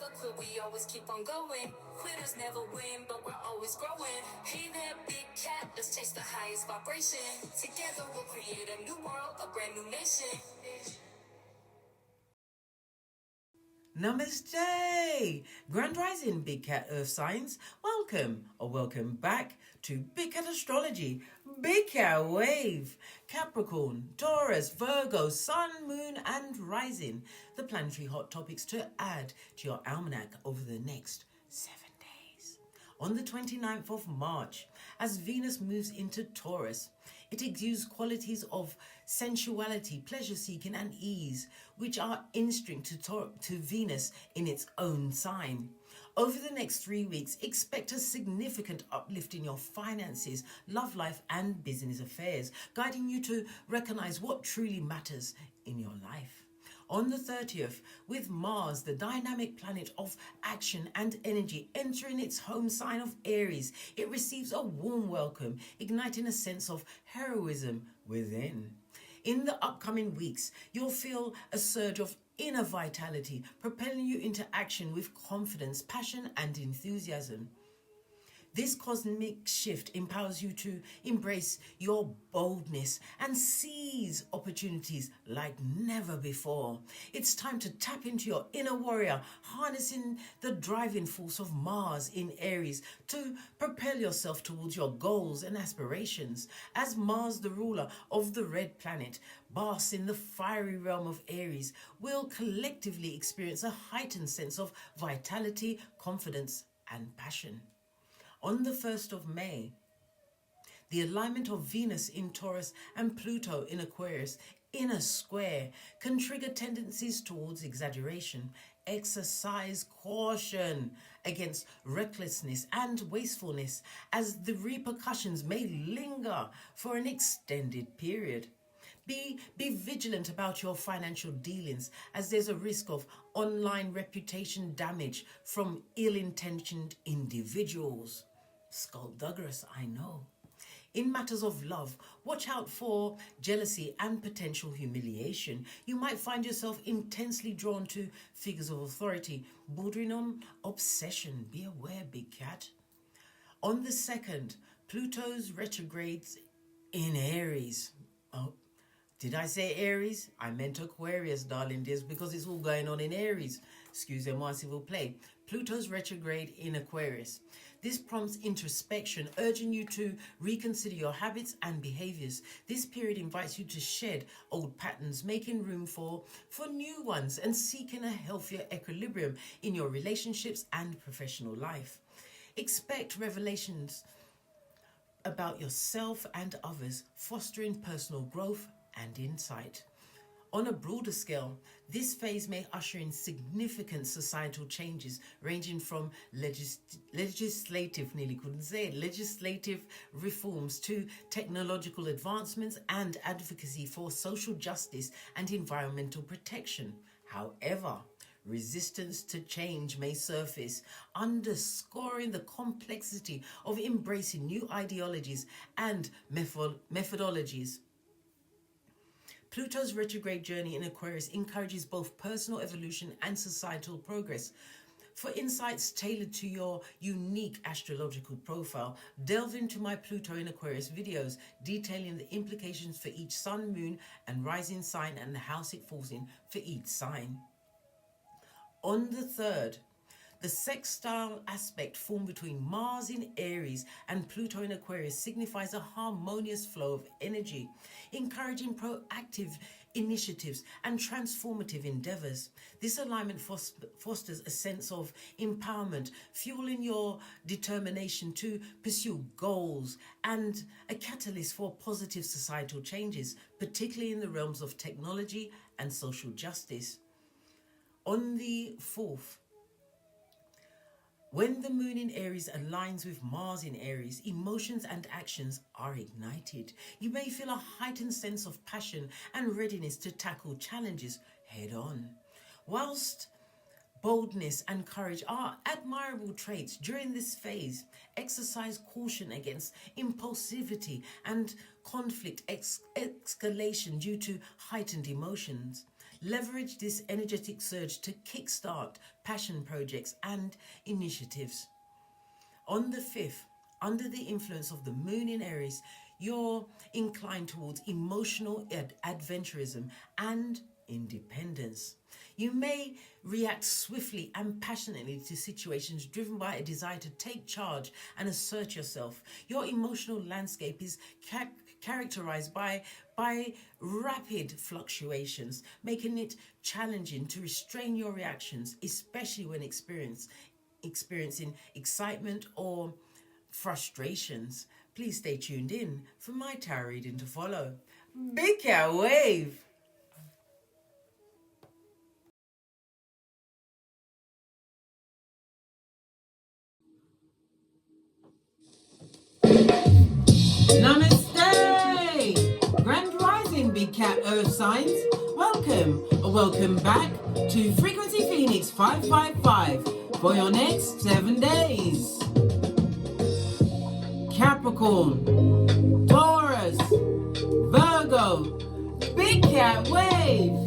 never quit, we always keep on going. Quitters never win, but we're always growing. Hey there, big cat, let's chase the highest vibration. Together we'll create a new world, a brand new nation. Namaste! Grand Rising, Big Cat Earth Signs. Welcome or welcome back to Big Cat Astrology, Big Cat Wave, Capricorn, Taurus, Virgo, Sun, Moon and Rising. The planetary hot topics to add to your almanac over the next 7 days. On the 29th of March, as Venus moves into Taurus, it exudes qualities of sensuality, pleasure-seeking and ease, which are instinct to Venus in its own sign. Over the next 3 weeks, expect a significant uplift in your finances, love life and business affairs, guiding you to recognize what truly matters in your life. On the 30th, with Mars, the dynamic planet of action and energy, entering its home sign of Aries, it receives a warm welcome, igniting a sense of heroism within. In the upcoming weeks, you'll feel a surge of inner vitality, propelling you into action with confidence, passion and enthusiasm. This cosmic shift empowers you to embrace your boldness and seize opportunities like never before. It's time to tap into your inner warrior, harnessing the driving force of Mars in Aries to propel yourself towards your goals and aspirations. As Mars, the ruler of the red planet, basks in the fiery realm of Aries, we'll collectively experience a heightened sense of vitality, confidence and passion. On the 1st of May, the alignment of Venus in Taurus and Pluto in Aquarius in a square can trigger tendencies towards exaggeration. Exercise caution against recklessness and wastefulness, as the repercussions may linger for an extended period. Be vigilant about your financial dealings, as there's a risk of online reputation damage from ill-intentioned individuals. Skullduggerous, I know. In matters of love, watch out for jealousy and potential humiliation. You might find yourself intensely drawn to figures of authority, bordering on obsession. Be aware, big cat. On the 2nd, Pluto's retrogrades in Aries. Oh, did I say Aries? I meant Aquarius, darling dears, because it's all going on in Aries. Excusez-moi, s'il vous plaît. Pluto's retrograde in Aquarius. This prompts introspection, urging you to reconsider your habits and behaviors. This period invites you to shed old patterns, making room for new ones and seeking a healthier equilibrium in your relationships and professional life. Expect revelations about yourself and others, fostering personal growth and insight. On a broader scale, this phase may usher in significant societal changes ranging from legislative reforms to technological advancements and advocacy for social justice and environmental protection. However, resistance to change may surface, underscoring the complexity of embracing new ideologies and methodologies. Pluto's retrograde journey in Aquarius encourages both personal evolution and societal progress. For insights tailored to your unique astrological profile, delve into my Pluto in Aquarius videos detailing the implications for each sun, moon and rising sign and the house it falls in for each sign. On the 3rd, the sextile aspect formed between Mars in Aries and Pluto in Aquarius signifies a harmonious flow of energy, encouraging proactive initiatives and transformative endeavors. This alignment fosters a sense of empowerment, fueling your determination to pursue goals and a catalyst for positive societal changes, particularly in the realms of technology and social justice. On the 4th, when the moon in Aries aligns with Mars in Aries, emotions and actions are ignited. You may feel a heightened sense of passion and readiness to tackle challenges head on. Whilst boldness and courage are admirable traits during this phase, exercise caution against impulsivity and conflict escalation due to heightened emotions. Leverage this energetic surge to kickstart passion projects and initiatives. On the 5th, under the influence of the moon in Aries, you're inclined towards emotional adventurism and independence. You may react swiftly and passionately to situations driven by a desire to take charge and assert yourself. Your emotional landscape is characterized by rapid fluctuations, making it challenging to restrain your reactions, especially when experiencing excitement or frustrations. Please stay tuned in for my tarot reading to follow. Big Cat Wave! Namaste! Grand Rising, Big Cat Earth Signs. Welcome back to Frequency Phoenix 555 for your next 7 days. Capricorn, Taurus, Virgo, Big Cat Wave.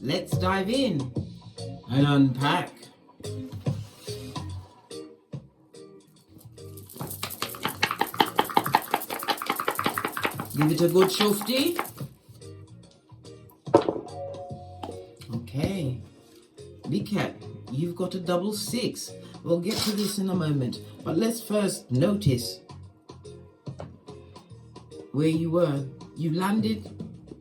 Let's dive in and unpack. Give it a good shufty. Okay. Big Cat, you've got a double 6. We'll get to this in a moment. But let's first notice where you were. You landed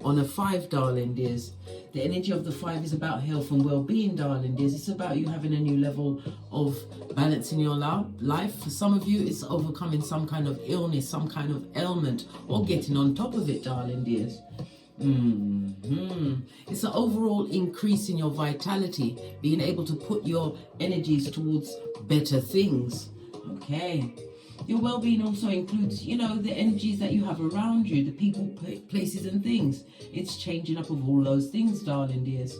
on a 5, darling dears. The energy of the 5 is about health and well-being, darling dears. It's about you having a new level of balance in your life. For some of you, it's overcoming some kind of illness, some kind of ailment, or getting on top of it, darling dears. It's an overall increase in your vitality, being able to put your energies towards better things. Okay. Your well-being also includes, the energies that you have around you, the people, places and things. It's changing up of all those things, darling dears.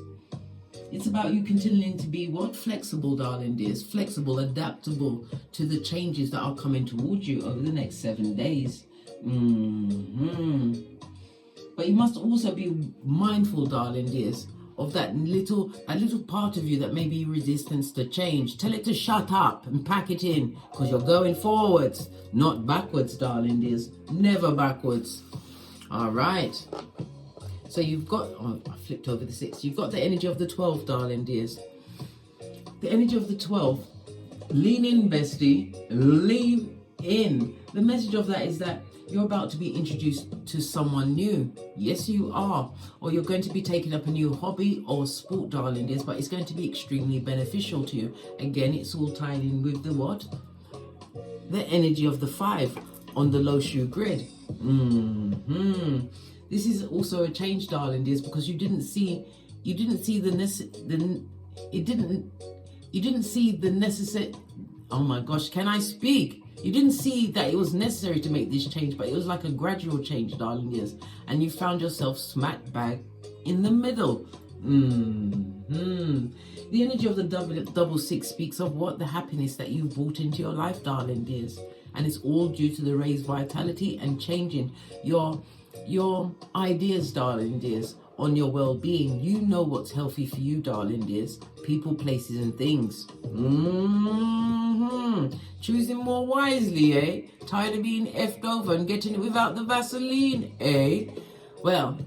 It's about you continuing to be what? Flexible, darling dears. Flexible, adaptable to the changes that are coming towards you over the next 7 days. But you must also be mindful, darling dears, of that little part of you that may be resistance to change. Tell it to shut up and pack it in, because you're going forwards, not backwards, darling dears. Never backwards. All right. So you've got, I flipped over the 6. You've got the energy of the 12, darling dears. The energy of the 12. Lean in, bestie. Lean in. The message of that is that you're about to be introduced to someone new. Yes, you are. Or you're going to be taking up a new hobby or sport, darling dears, but it's going to be extremely beneficial to you. Again, it's all tied in with the what? The energy of the 5 on the low shoe grid. This is also a change, darling dears, because you didn't see the necessary. Oh my gosh, can I speak? You didn't see that it was necessary to make this change, but it was like a gradual change, darling dears. And you found yourself smack bag in the middle. The energy of the double 6 speaks of what? The happiness that you've brought into your life, darling dears. And it's all due to the raised vitality and changing your ideas, darling dears, on your well-being. You know what's healthy for you, darling dears. People, places and things. Choosing more wisely, eh? Tired of being effed over and getting it without the Vaseline, eh? Well,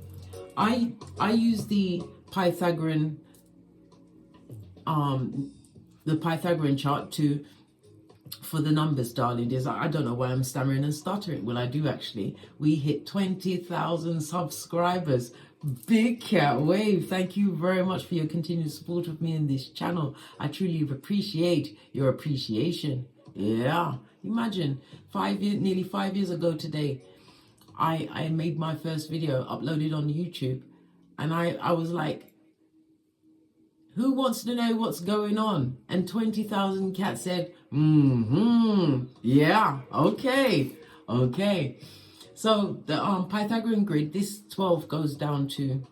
I use the Pythagorean chart for the numbers, darling dears. I don't know why I'm stammering and stuttering. Well, I do actually. We hit 20,000 subscribers. Big Cat Wave, thank you very much for your continued support of me in this channel. I truly appreciate your appreciation. Yeah, imagine nearly 5 years ago today, I made my first video, uploaded on YouTube, and I was like, who wants to know what's going on? And 20,000 cats said, yeah, okay. So the Pythagorean grid, this 12 goes down to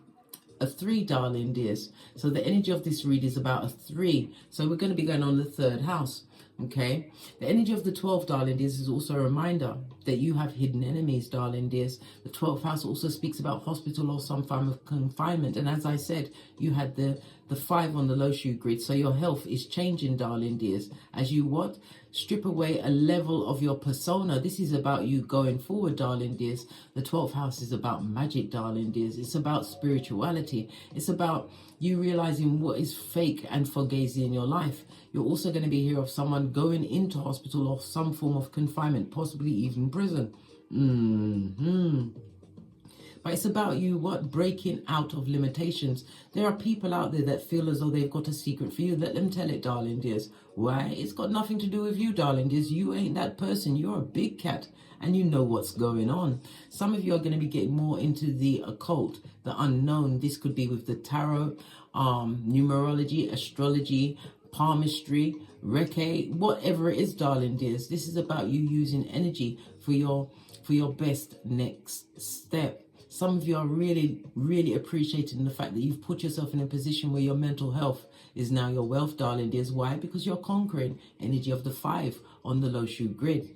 a 3, darling dears. So the energy of this read is about a 3. So we're going to be going on the 3rd house. Okay, the energy of the 12th, darling dears, is also a reminder that you have hidden enemies, darling dears. The 12th house also speaks about hospital or some form of confinement. And as I said, you had the 5 on the low shoe grid. So your health is changing, darling dears, as you what? Strip away a level of your persona. This is about you going forward, darling dears. The 12th house is about magic, darling dears. It's about spirituality. It's about you realizing what is fake and fugazi in your life. You're also going to be here of someone going into hospital or some form of confinement, possibly even prison. But it's about you, what? Breaking out of limitations. There are people out there that feel as though they've got a secret for you. Let them tell it, darling dears. Why? It's got nothing to do with you, darling dears. You ain't that person. You're a big cat and you know what's going on. Some of you are going to be getting more into the occult, the unknown. This could be with the tarot, numerology, astrology, palmistry, Reiki, whatever it is, darling dears. This is about you using energy for your best next step. Some of you are really, really appreciating the fact that you've put yourself in a position where your mental health is now your wealth, darling dears. Why? Because you're conquering energy of the 5 on the low shoe grid.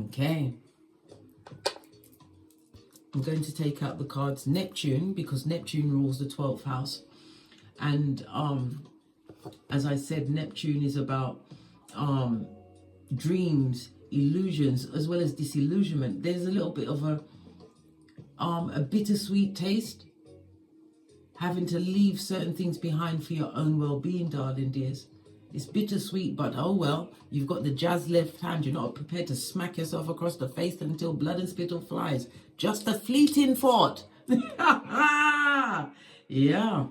Okay. I'm going to take out the cards Neptune, because Neptune rules the 12th house. And as I said, Neptune is about dreams, illusions, as well as disillusionment. There's a little bit of a bittersweet taste, having to leave certain things behind for your own well-being, darling dears. It's bittersweet, but oh well, you've got the jazz left hand. You're not prepared to smack yourself across the face until blood and spittle flies. Just a fleeting thought. Yeah.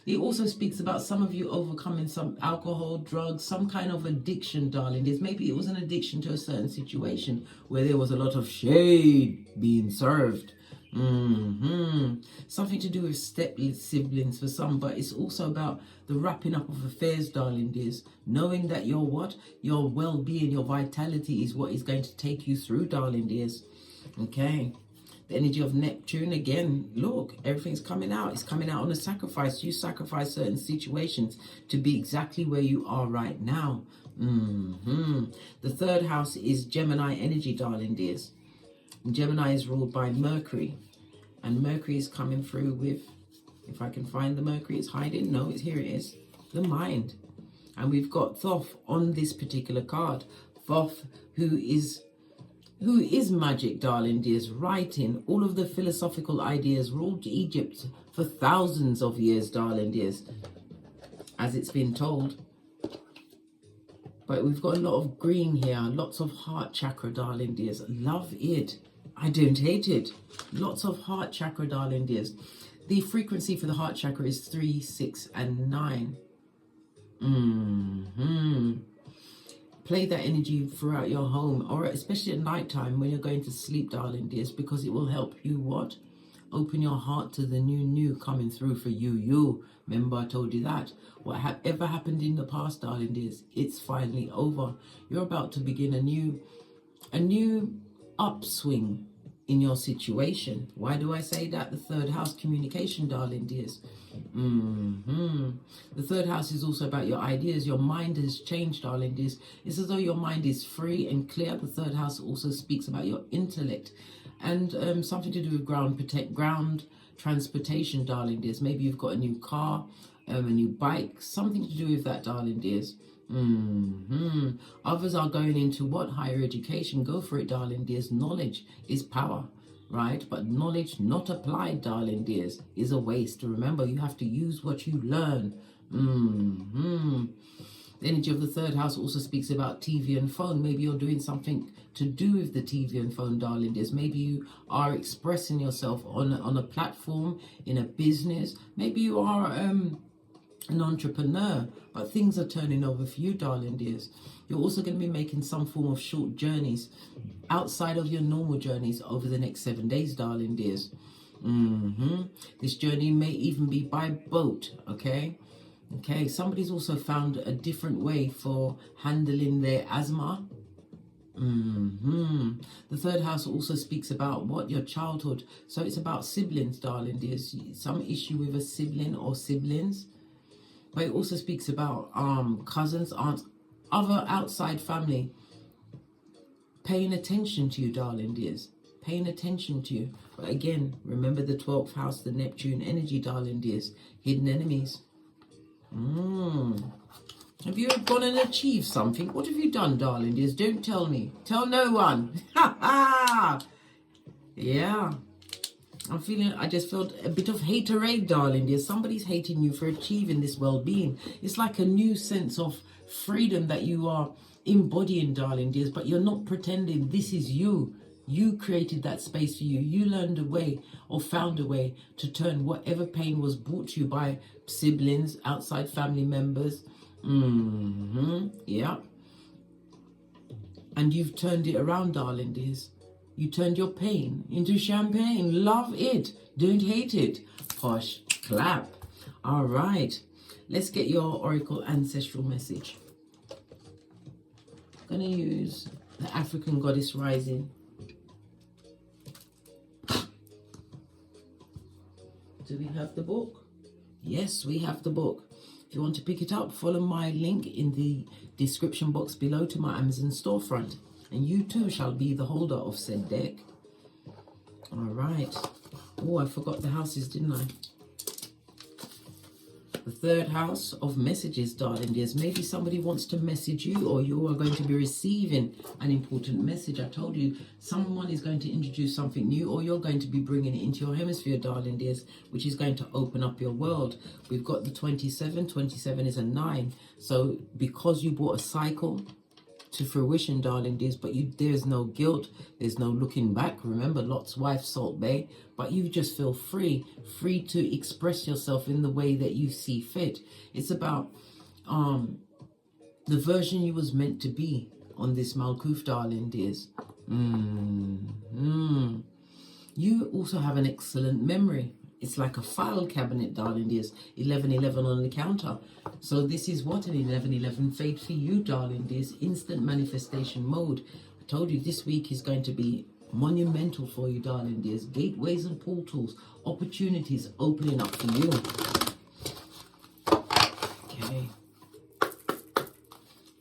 It also speaks about some of you overcoming some alcohol, drugs, some kind of addiction, darling dears. Maybe it was an addiction to a certain situation where there was a lot of shade being served. Something to do with step siblings for some, but it's also about the wrapping up of affairs, darling dears. Knowing that your what? Your well-being, your vitality is what is going to take you through, darling dears. Okay. The energy of Neptune, again, look, everything's coming out. It's coming out on a sacrifice. You sacrifice certain situations to be exactly where you are right now. The 3rd house is Gemini energy, darling dears. Gemini is ruled by Mercury, and Mercury is coming through with, if I can find the Mercury, it's hiding. No, it's here. It is the mind, and we've got Thoth on this particular card. Thoth, who is magic, darling dears, writing all of the philosophical ideas, ruled Egypt for thousands of years, darling dears, as it's been told. But we've got a lot of green here, lots of heart chakra, darling dears. Love it. I don't hate it. Lots of heart chakra, darling dears. The frequency for the heart chakra is 3, 6, and 9. Play that energy throughout your home, or especially at night time when you're going to sleep, darling dears, because it will help you what? Open your heart to the new coming through for you. Remember I told you that. Whatever happened in the past, darling dears, it's finally over. You're about to begin a new upswing in your situation. Why do I say that? The 3rd house, communication, darling dears. The 3rd house is also about your ideas. Your mind has changed, darling dears. It's as though your mind is free and clear. The 3rd house also speaks about your intellect and something to do with ground transportation, darling dears. Maybe you've got a new car, a new bike, something to do with that, darling dears. Others are going into what? Higher education. Go for it, darling dears. Knowledge is power, right? But knowledge not applied, darling dears, is a waste. Remember, you have to use what you learn. The energy of the 3rd house also speaks about TV and phone. Maybe you're doing something to do with the TV and phone, darling dears. Maybe you are expressing yourself on a platform, in a business. Maybe you are an entrepreneur, but things are turning over for you, darling dears. You're also going to be making some form of short journeys outside of your normal journeys over the next 7 days, darling dears. This journey may even be by boat, okay? Somebody's also found a different way for handling their asthma. The 3rd house also speaks about what? Your childhood. So it's about siblings, darling dears. Some issue with a sibling or siblings. But it also speaks about cousins, aunts, other outside family paying attention to you, darling dears. Paying attention to you. But again, remember the 12th house, the Neptune energy, darling dears. Hidden enemies. Have you gone and achieved something? What have you done, darling dears? Don't tell me. Tell no one. Ha ha! Yeah. I just felt a bit of haterade, darling dears. Somebody's hating you for achieving this well-being. It's like a new sense of freedom that you are embodying, darling dears, but you're not pretending. This is you. You created that space for you. You learned a way or found a way to turn whatever pain was brought to you by siblings, outside family members. Yeah. And you've turned it around, darling dears. You turned your pain into champagne. Love it. Don't hate it. Posh clap. All right. Let's get your Oracle Ancestral message. I'm going to use the African Goddess Rising. Do we have the book? Yes, we have the book. If you want to pick it up, follow my link in the description box below to my Amazon storefront. And you too shall be the holder of said deck. All right. Oh, I forgot the houses, didn't I? The third house of messages, darling dears. Maybe somebody wants to message you, or you are going to be receiving an important message. I told you, someone is going to introduce something new, or you're going to be bringing it into your hemisphere, darling dears, which is going to open up your world. We've got the 27. 27 is a 9. So because you brought a cycle to fruition, darling dears, but there's no guilt, there's no looking back. Remember, Lot's wife, Salt Bay. But you just feel free to express yourself in the way that you see fit. It's about the version you was meant to be on this Malkuth, darling dears. You also have an excellent memory. It's like a file cabinet, darling dears. 1111 on the counter. So this is what an 1111 fate for you, darling dears. Instant manifestation mode. I told you this week is going to be monumental for you, darling dears. Gateways and portals. Opportunities opening up for you. Okay.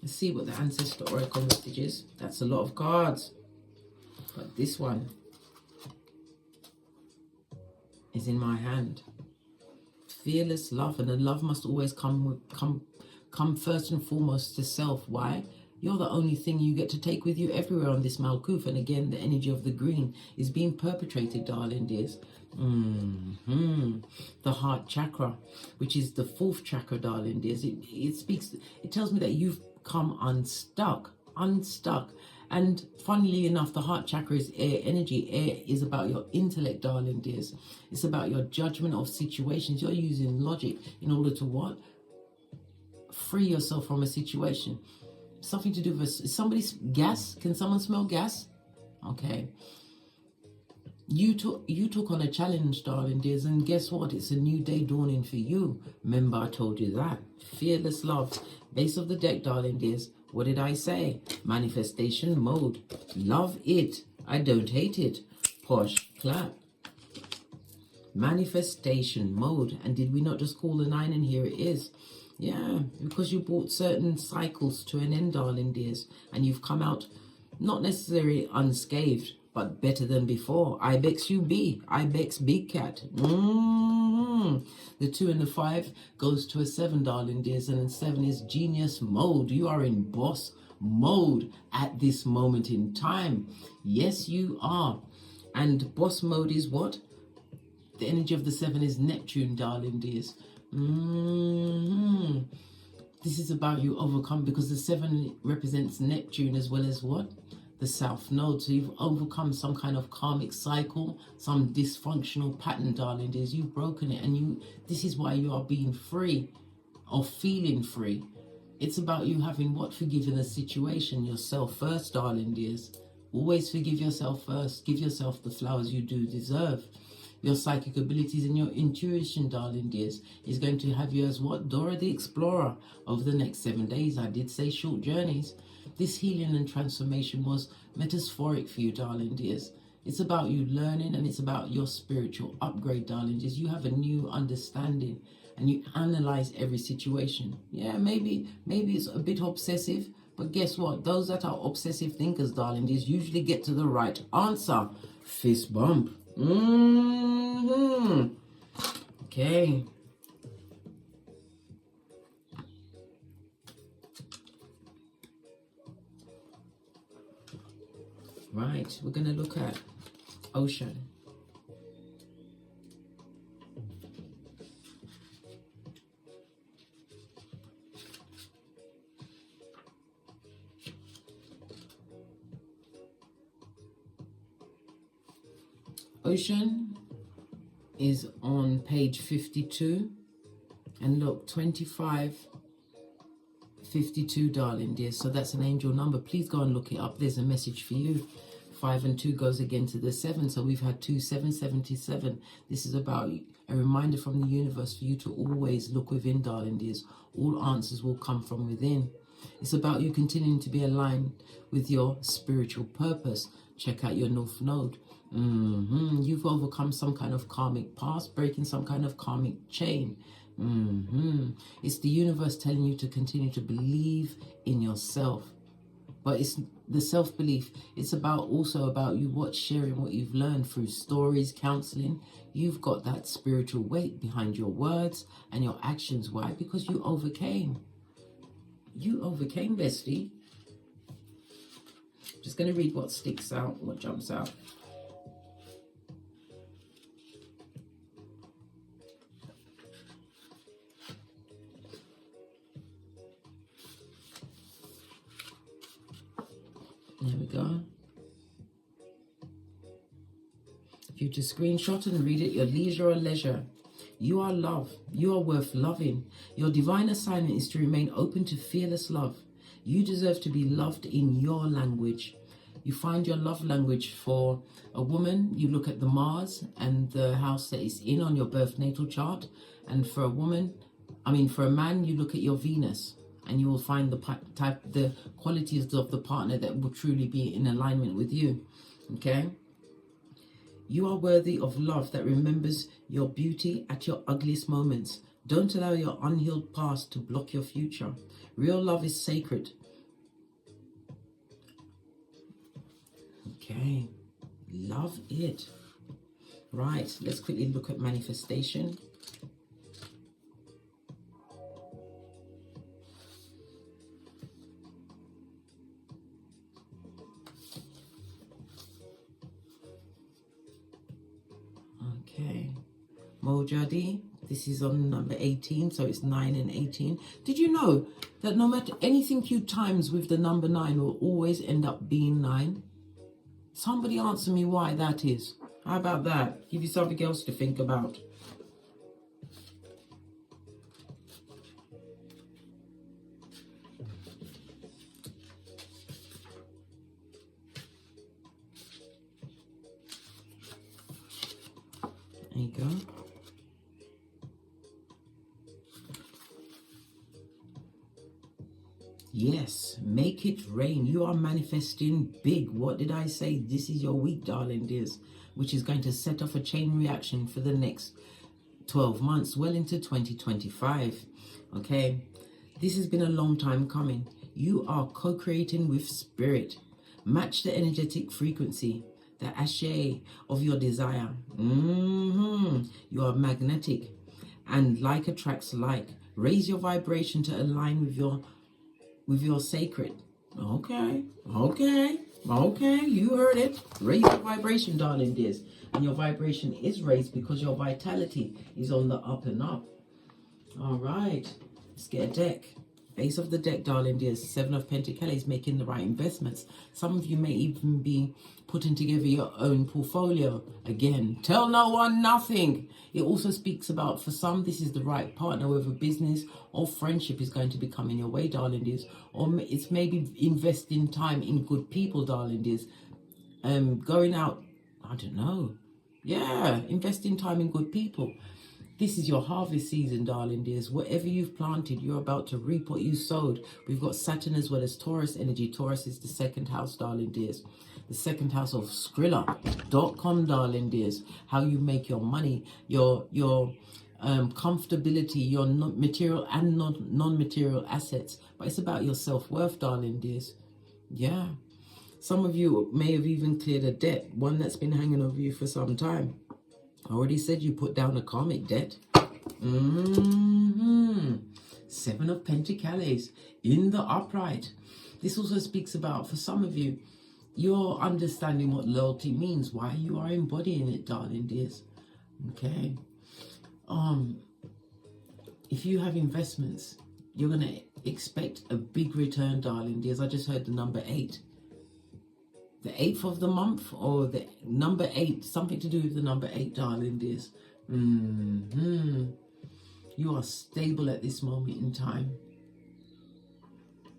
Let's see what the Ancestor Oracle message is. That's a lot of cards. But this one is in my hand. Fearless love, and the love must always come first and foremost to self. Why? You're the only thing you get to take with you everywhere on this Malkuth. And again, the energy of the green is being perpetrated, darling dears. The heart chakra, which is the 4th chakra, darling dears. It tells me that you've come unstuck. And funnily enough, the heart chakra is air energy. Air is about your intellect, darling dears. It's about your judgment of situations. You're using logic in order to what? Free yourself from a situation. Something to do with somebody's gas. Can someone smell gas? Okay. You took on a challenge, darling dears, and guess what? It's a new day dawning for you. Remember, I told you that. Fearless love. Base of the deck, darling dears. What did I say? Manifestation mode. Love it. I don't hate it. Posh clap. Manifestation mode. And did we not just call the 9, and here it is? Yeah, because you brought certain cycles to an end, darling dears, and you've come out not necessarily unscathed, but better than before. Ibex you be. Ibex big cat. The 2 and the 5 goes to a 7, darling dears, and then 7 is genius mode. You are in boss mode at this moment in time. Yes, you are. And boss mode is what? The energy of the 7 is Neptune, darling dears. This is about you overcome, because the 7 represents Neptune as well as what? The South Node. So you've overcome some kind of karmic cycle, some dysfunctional pattern, darling dears. You've broken it, and this is why you are being free, or feeling free. It's about you having what? Forgiven the situation. Yourself first, darling dears. Always forgive yourself first. Give yourself the flowers you do deserve. Your psychic abilities and your intuition, darling dears, is going to have you as what? Dora the Explorer over the next 7 days. I did say short journeys. This healing and transformation was metaphoric for you, darling dears. It's about you learning, and it's about your spiritual upgrade, darling dears. You have a new understanding, and you analyze every situation. Yeah, maybe it's a bit obsessive, But guess what? Those that are obsessive thinkers, darling dears, usually get to the right answer. Fist bump. Okay. Right, we're going to look at Ocean. Ocean is on page 52. And look, 2552, darling dear. So that's an angel number. Please go and look it up. There's a message for you. 5 and 2 goes again to the 7. So we've had 2777. This is about a reminder from the universe for you to always look within, darling dears. All answers will come from within. It's about you continuing to be aligned with your spiritual purpose. Check out your North Node. You've overcome some kind of karmic past, breaking some kind of karmic chain. It's the universe telling you to continue to believe in yourself. But it's the self-belief. It's also about you sharing what you've learned through stories, counseling. You've got that spiritual weight behind your words and your actions. Why? Because you overcame. You overcame, bestie. Just going to read what sticks out, what jumps out. There we go. If you just screenshot and read it, your leisure or leisure. You are love. You are worth loving. Your divine assignment is to remain open to fearless love. You deserve to be loved in your language. You find your love language. For a woman, you look at the Mars and the house that is in on your birth natal chart. And for a man, you look at your Venus. And you will find the qualities of the partner that will truly be in alignment with you. Okay? You are worthy of love that remembers your beauty at your ugliest moments. Don't allow your unhealed past to block your future. Real love is sacred. Okay. Love it. Right. Let's quickly look at manifestation. Okay, Mojadi, this is on number 18, so it's 9 and 18. Did you know that no matter anything you times with the number 9 will always end up being 9? Somebody answer me why that is. How about that? Give you something else to think about. There you go. Yes, make it rain. You are manifesting big. What did I say? This is your week, darling dears, which is going to set off a chain reaction for the next 12 months, well into 2025. Okay, this has been a long time coming. You are co-creating with spirit. Match the energetic frequency, the ashe of your desire. You are magnetic, and like attracts like. Raise your vibration to align with your sacred. Okay, you heard it. Raise your vibration, darling dears. And your vibration is raised because your vitality is on the up and up. All right, let's get a deck. Base of the deck, darling dears. 7 of Pentacles, making the right investments. Some of you may even be putting together your own portfolio. Again, tell no one nothing. It also speaks about, for some, this is the right partner, whether business or friendship is going to be coming your way, darling dears. Or it's maybe investing time in good people, darling dears. Going out, I don't know. Yeah, investing time in good people. This is your harvest season, darling dears. Whatever you've planted, you're about to reap what you sowed. We've got Saturn as well as Taurus energy. Taurus is the 2nd house, darling dears. The 2nd house of Skrilla.com, darling dears. How you make your money, your comfortability, your material and non-material assets. But it's about your self-worth, darling dears. Yeah. Some of you may have even cleared a debt, one that's been hanging over you for some time. I already said you put down a karmic debt. Seven of Pentacles in the upright. This also speaks about, for some of you, you're understanding what loyalty means, why you are embodying it, darling dears. Okay. If you have investments, you're going to expect a big return, darling dears. I just heard the number 8. The 8th of the month, or the number 8, something to do with the number 8, darling dears. You are stable at this moment in time.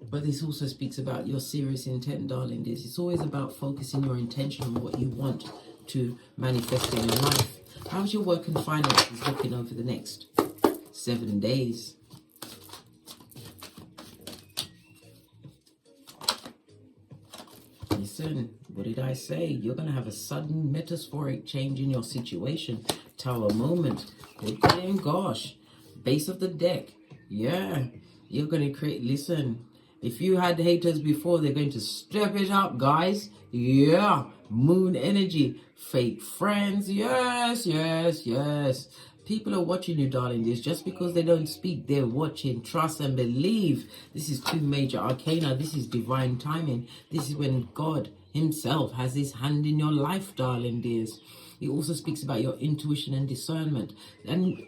But this also speaks about your serious intent, darling dears. It's always about focusing your intention on what you want to manifest in your life. How's your work and finances looking over the next 7 days? Listen, what did I say? You're going to have a sudden metaphoric change in your situation. Tower moment. Gosh. Base of the deck. Yeah. You're going to create... Listen, if you had haters before, they're going to step it up, guys. Yeah. Moon energy. Fake friends. Yes, yes, yes. People are watching you, darling. This just because they don't speak, they're watching. Trust and believe. This is 2 major arcana. This is divine timing. This is when God himself has his hand in your life, darling dears. It also speaks about your intuition and discernment. And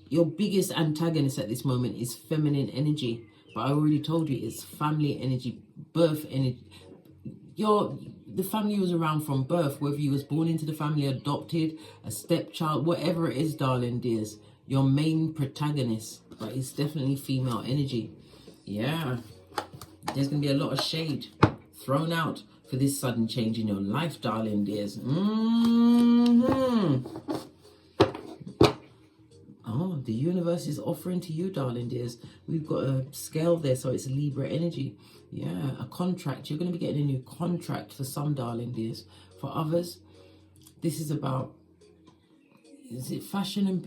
your biggest antagonist at this moment is feminine energy. But I already told you it's family energy, birth energy. The family was around from birth, whether you was born into the family, adopted, a stepchild, whatever it is, darling dears. Your main protagonist, but it's definitely female energy. Yeah. There's going to be a lot of shade thrown out for this sudden change in your life, darling dears. Oh, the universe is offering to you, darling dears. We've got a scale there, so it's Libra energy. Yeah, a contract. You're going to be getting a new contract for some, darling dears. For others, this is about... Is it fashion and...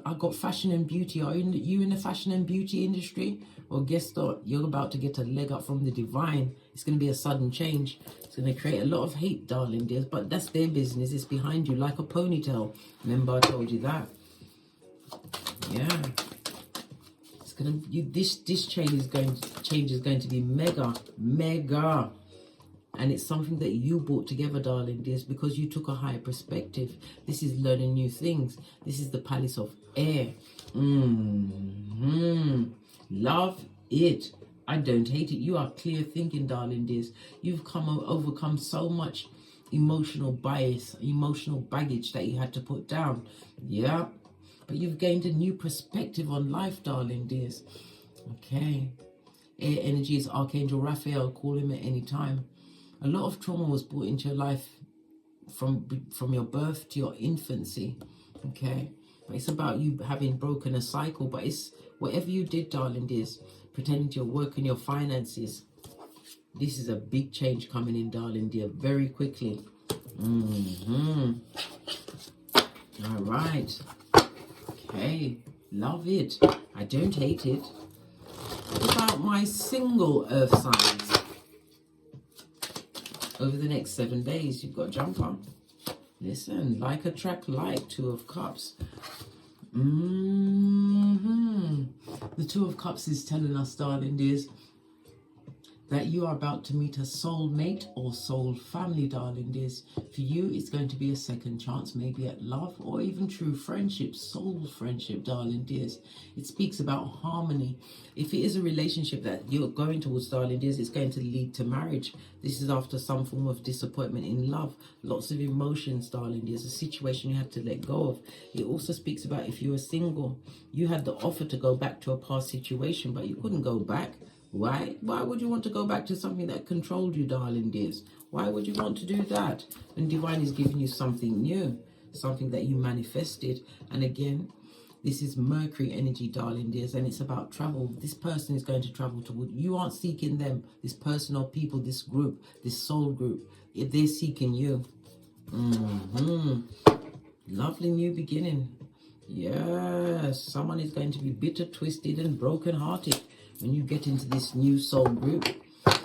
I got fashion and beauty. Are you in the fashion and beauty industry? Well, guess what? You're about to get a leg up from the divine. It's going to be a sudden change. It's going to create a lot of hate, darling dears. But that's their business. It's behind you like a ponytail. Remember I told you that? Yeah. It's gonna this change is going to be mega. And it's something that you brought together, darling dears, because you took a higher perspective. This is learning new things. This is the palace of air. Love it. I don't hate it. You are clear thinking, darling dears. You've overcome so much emotional bias, emotional baggage that you had to put down. Yeah. But you've gained a new perspective on life, darling dears. Okay. Air energy is Archangel Raphael. Call him at any time. A lot of trauma was brought into your life from your birth to your infancy. Okay. But it's about you having broken a cycle. But it's whatever you did, darling dears, pretending to your work and your finances. This is a big change coming in, darling dear, very quickly. All right. Okay, love it. I don't hate it. What about my single earth signs? Over the next 7 days, you've got a jumper. Listen, like attract like, 2 of Cups. The 2 of Cups is telling us, darling dears, that you are about to meet a soul mate or soul family, darling dears. For you, it's going to be a second chance, maybe at love or even true friendship, soul friendship, darling dears. It speaks about harmony. If it is a relationship that you're going towards, darling dears, it's going to lead to marriage. This is after some form of disappointment in love. Lots of emotions, darling dears. A situation you have to let go of. It also speaks about if you are single, you had the offer to go back to a past situation, but you couldn't go back. Why? Why would you want to go back to something that controlled you, darling dears? Why would you want to do that? And divine is giving you something new, something that you manifested. And again, this is Mercury energy, darling dears, and it's about travel. This person is going to travel toward you. Aren't seeking them. This person or people, this group, this soul group, they're seeking you. Lovely new beginning. Yes, someone is going to be bitter, twisted, and broken-hearted when you get into this new soul group.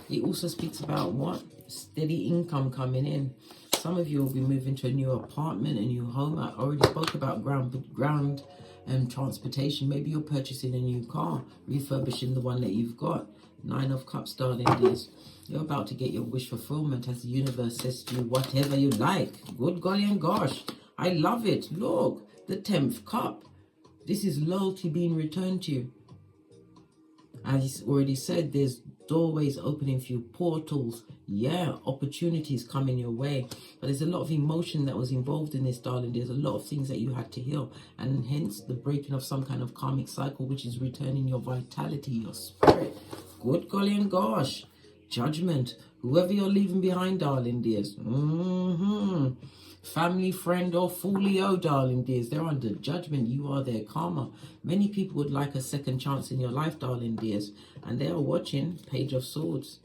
It also speaks about what? Steady income coming in. Some of you will be moving to a new apartment, a new home. I already spoke about ground transportation. Maybe you're purchasing a new car, refurbishing the one that you've got. 9 of Cups, darling dears. You're about to get your wish fulfillment as the universe says to you, whatever you like. Good golly and gosh. I love it. Look, the 10th cup. This is loyalty being returned to you. As already said, there's doorways opening for you, portals, opportunities coming your way. But there's a lot of emotion that was involved in this, darling. There's a lot of things that you had to heal, and hence the breaking of some kind of karmic cycle, which is returning your vitality, your spirit. Good golly and gosh. Judgment. Whoever you're leaving behind, darling dears. Family, friend, or foolio, darling dears. They're under judgment. You are their karma. Many people would like a second chance in your life, darling dears. And they are watching Page of Swords.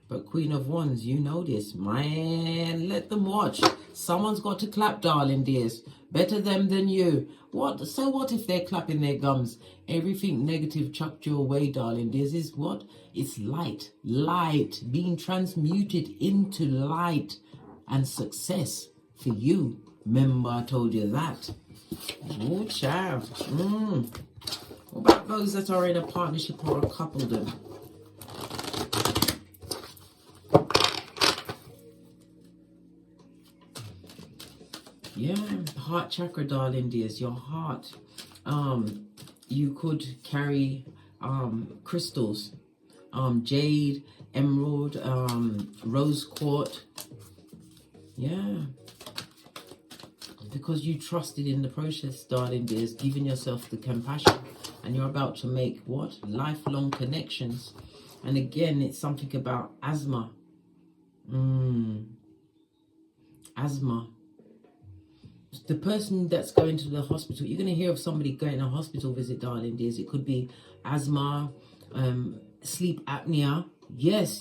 But Queen of Wands, you know this. Man, let them watch. Someone's got to clap, darling dears. Better them than you. What? So what if they're clapping their gums? Everything negative chucked your way, darling dears, is what? It's light. Light being transmuted into light and success for you. Remember I told you that. Oh, child. What about those that are in a partnership or a coupledom? Yeah, heart chakra, darling dears. Your heart. You could carry crystals. Jade, emerald, rose quartz. Yeah. Because you trusted in the process, darling dears, giving yourself the compassion. And you're about to make what? Lifelong connections. And again, it's something about asthma. Asthma. The person that's going to the hospital, you're going to hear of somebody going to a hospital visit, darling dears. It could be asthma, sleep apnea. Yes.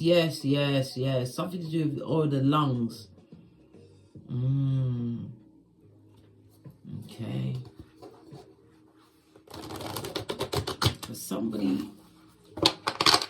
Something to do with all the lungs. Okay. But somebody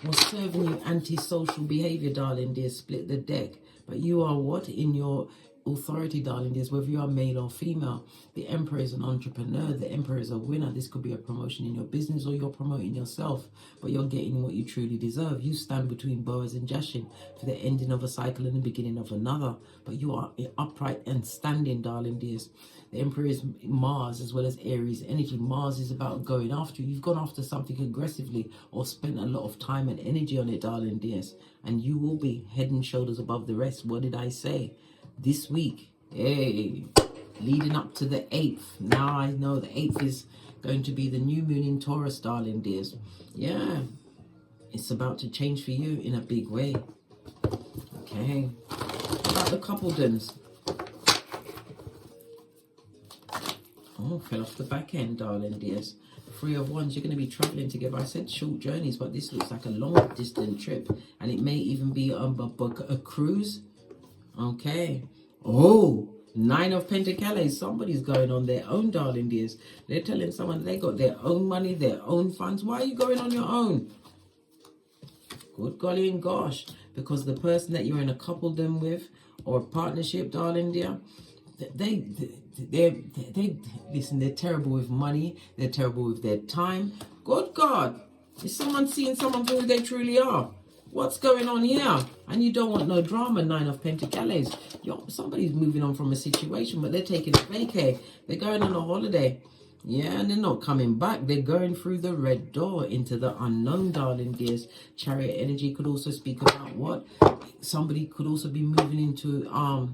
was serving you antisocial behavior, darling dear. Split the deck. But you are what? In your authority, darling dears, whether you are male or female. The Emperor is an entrepreneur. The Emperor is a winner. This could be a promotion in your business, or you're promoting yourself, but you're getting what you truly deserve. You stand between Boaz and Jashin for the ending of a cycle and the beginning of another, but you are upright and standing, darling dears. The Emperor is Mars as well as Aries energy. Mars is about going after you. You've gone after something aggressively or spent a lot of time and energy on it, darling dears, and you will be head and shoulders above the rest. What did I say? This week, hey, leading up to the 8th. Now I know the 8th is going to be the new moon in Taurus, darling dears. Yeah, it's about to change for you in a big way. Okay, what about the coupledoms? Oh, fell off the back end, darling dears. 3 of Wands, you're going to be traveling together. I said short journeys, but this looks like a long distant trip, and it may even be a cruise. Okay. Oh, 9 of Pentacles. Somebody's going on their own, darling dears. They're telling someone they got their own money, their own funds. Why are you going on your own? Good golly and gosh. Because the person that you're in a coupledom with or a partnership, darling dear, they listen, they're terrible with money. They're terrible with their time. Good God. Is someone seeing someone for who they truly are? What's going on here? And you don't want no drama, 9 of Pentacles. Somebody's moving on from a situation, but they're taking a vacay. They're going on a holiday. Yeah, and they're not coming back. They're going through the red door into the unknown, darling dears. Chariot energy could also speak about what? Somebody could also be moving into a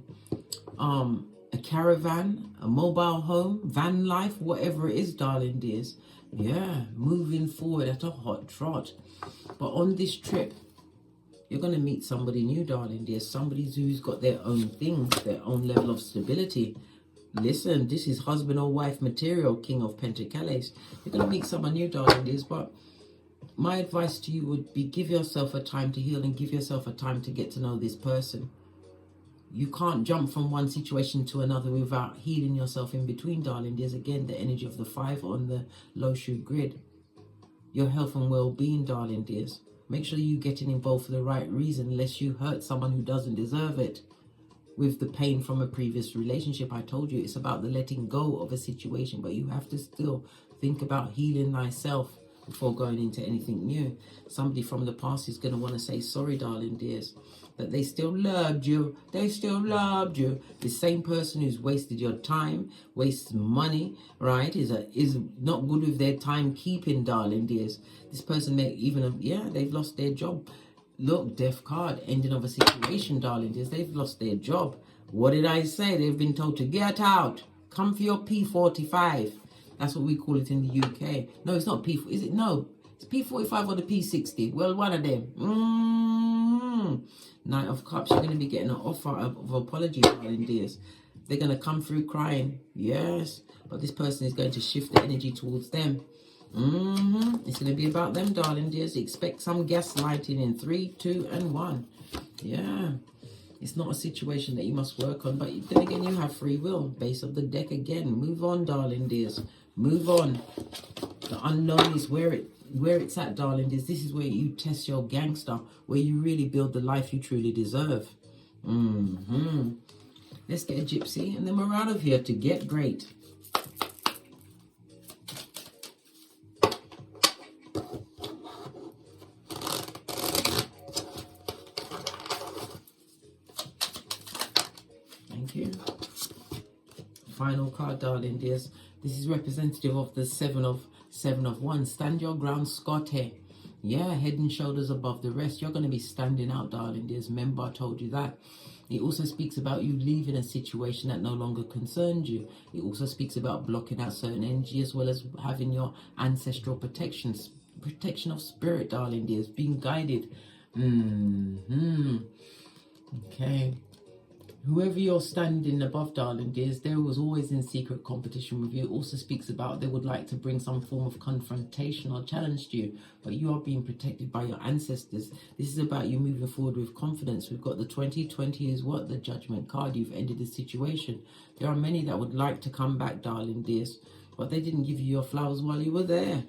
caravan, a mobile home, van life, whatever it is, darling dears. Yeah, moving forward at a hot trot. But on this trip, you're going to meet somebody new, darling dear. Somebody who's got their own things, their own level of stability. Listen, this is husband or wife material, King of Pentacles. You're going to meet someone new, darling dears. But my advice to you would be give yourself a time to heal and give yourself a time to get to know this person. You can't jump from one situation to another without healing yourself in between, darling. There's again the energy of the 5 on the low shoe grid. Your health and well-being, darling dears. Make sure you're getting involved for the right reason, lest you hurt someone who doesn't deserve it. With the pain from a previous relationship, I told you, it's about the letting go of a situation, but you have to still think about healing thyself before going into anything new. Somebody from the past is going to want to say sorry, darling dears, that they still loved you. They still loved you. The same person who's wasted your time, wastes money, right, is not good with their timekeeping, darling dears. This person may even, they've lost their job. Look, death card, ending of a situation, darling dears. They've lost their job. What did I say? They've been told to get out. Come for your P45. That's what we call it in the UK. No, it's not P. Is it? No, it's P45 or the P60. Well, one of them. Knight of Cups. You're going to be getting an offer of apology, darling dears. They're going to come through crying. Yes, but this person is going to shift the energy towards them. It's going to be about them, darling dears. Expect some gaslighting in 3, 2, and 1. Yeah. It's not a situation that you must work on, but then again, you have free will. Base of the deck again. Move on, darling dears. Move on. The unknown is where it's at, darling dears. This is where you test your gangster, where you really build the life you truly deserve. Let's get a gypsy, and then we're out of here to get great. Final card, darling dears. This is representative of the 7 of Wands. Stand your ground, Scotty. Yeah, head and shoulders above the rest. You're going to be standing out, darling dears. Remember, I told you that. It also speaks about you leaving a situation that no longer concerns you. It also speaks about blocking out certain energy, as well as having your ancestral protection of spirit, darling dears. Being guided. Okay. Whoever you're standing above, darling dears, there was always in secret competition with you. It also speaks about they would like to bring some form of confrontation or challenge to you, but you are being protected by your ancestors. This is about you moving forward with confidence. We've got the 2020 is what? The Judgment card. You've ended the situation. There are many that would like to come back, darling dears, but they didn't give you your flowers while you were there.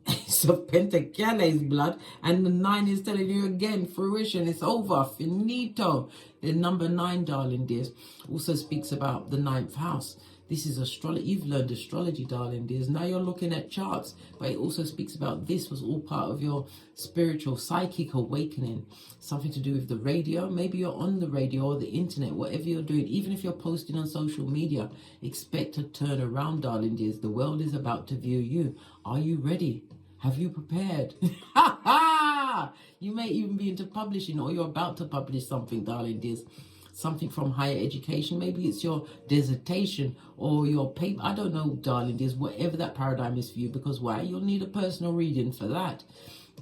Ace of Pentacles, blood, and the 9 is telling you again, fruition, it's over, finito. The number 9, darling dears, also speaks about the 9th house. This is astrology. You've learned astrology, darling dears. Now you're looking at charts, but it also speaks about this was all part of your spiritual, psychic awakening. Something to do with the radio. Maybe you're on the radio or the internet, whatever you're doing. Even if you're posting on social media, expect a turn around, darling dears. The world is about to view you. Are you ready? Have you prepared? You may even be into publishing, or you're about to publish something, darling dears. Something from higher education. Maybe it's your dissertation or your paper. I don't know, darling dears, whatever that paradigm is for you. Because why? You'll need a personal reading for that.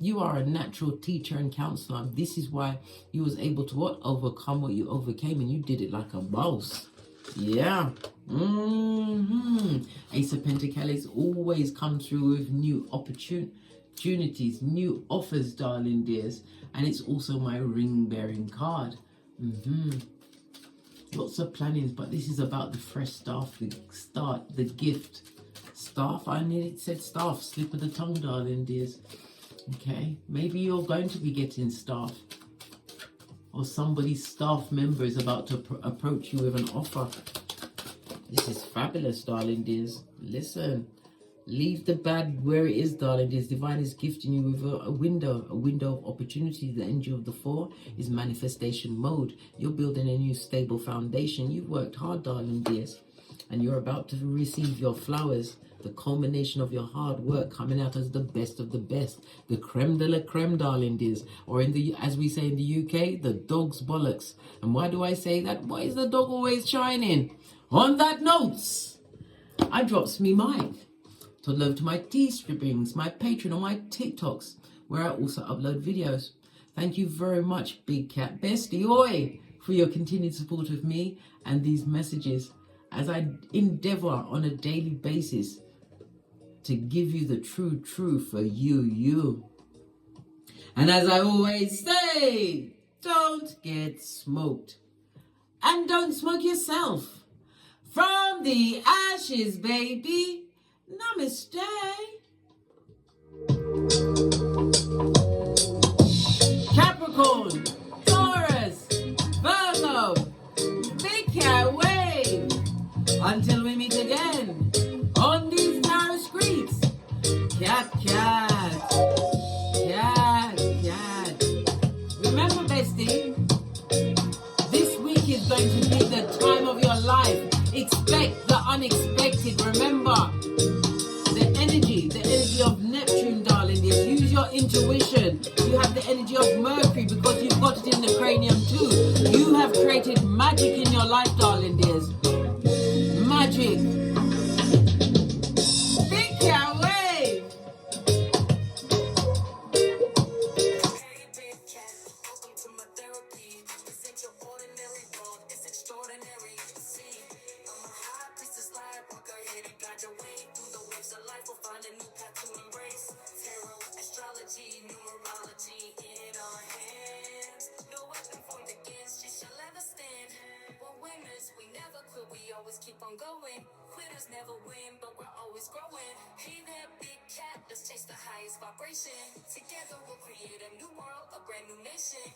You are a natural teacher and counselor. This is why you was able to what? Overcome what you overcame, and you did it like a boss. Yeah. Ace of Pentacles always comes through with new opportunities, new offers, darling dears. And it's also my ring-bearing card. Lots of plannings, but this is about the fresh staff, the start, the gift. Staff, I nearly said staff, slip of the tongue, darling dears. Okay, maybe you're going to be getting staff, or somebody's staff member is about to approach you with an offer. This is fabulous, darling dears. Listen, leave the bad where it is, darling dears. Divine is gifting you with a window of opportunity. The energy of the 4 is manifestation mode. You're building a new stable foundation. You've worked hard, darling dears, and you're about to receive your flowers. The culmination of your hard work coming out as the best of the best. The creme de la creme, darling dears. Or in the, as we say in the UK, the dog's bollocks. And why do I say that? Why is the dog always shining? On that note, I drops me mic. Toddle over to my T-strippings, my Patreon, or my TikToks, where I also upload videos. Thank you very much, Big Cat Bestie, oi, for your continued support of me and these messages as I endeavor on a daily basis to give you the true for you. And as I always say, don't get smoked. And don't smoke yourself. From the ashes, baby. Namaste. Capricorn, Taurus, Virgo, big cat wave. Until we meet again on these narrow streets. Cat, cat, cat, cat. Remember, bestie, this week is going to be the time of your life. Expect the unexpected. Remember, the energy of Neptune, darling, is use your intuition. You have the energy of Mercury because you've got it in the cranium too. You have created magic in your life, darling dears. Magic. Big cat wave. Hey, big cat, welcome to my therapy. This ain't your ordinary world, it's extraordinary. See, I'm a high priestess lightworker, here to guide your way through the waves of life. We'll find a new path to embrace. Tarot, astrology, numerology in our hands. No weapon formed against you shall ever stand. We're winners, we never quit, we always keep on going. Quitters never win, but we're always growing. Hey there, big cat, let's chase the highest vibration. Together we'll create a new world, a brand new nation.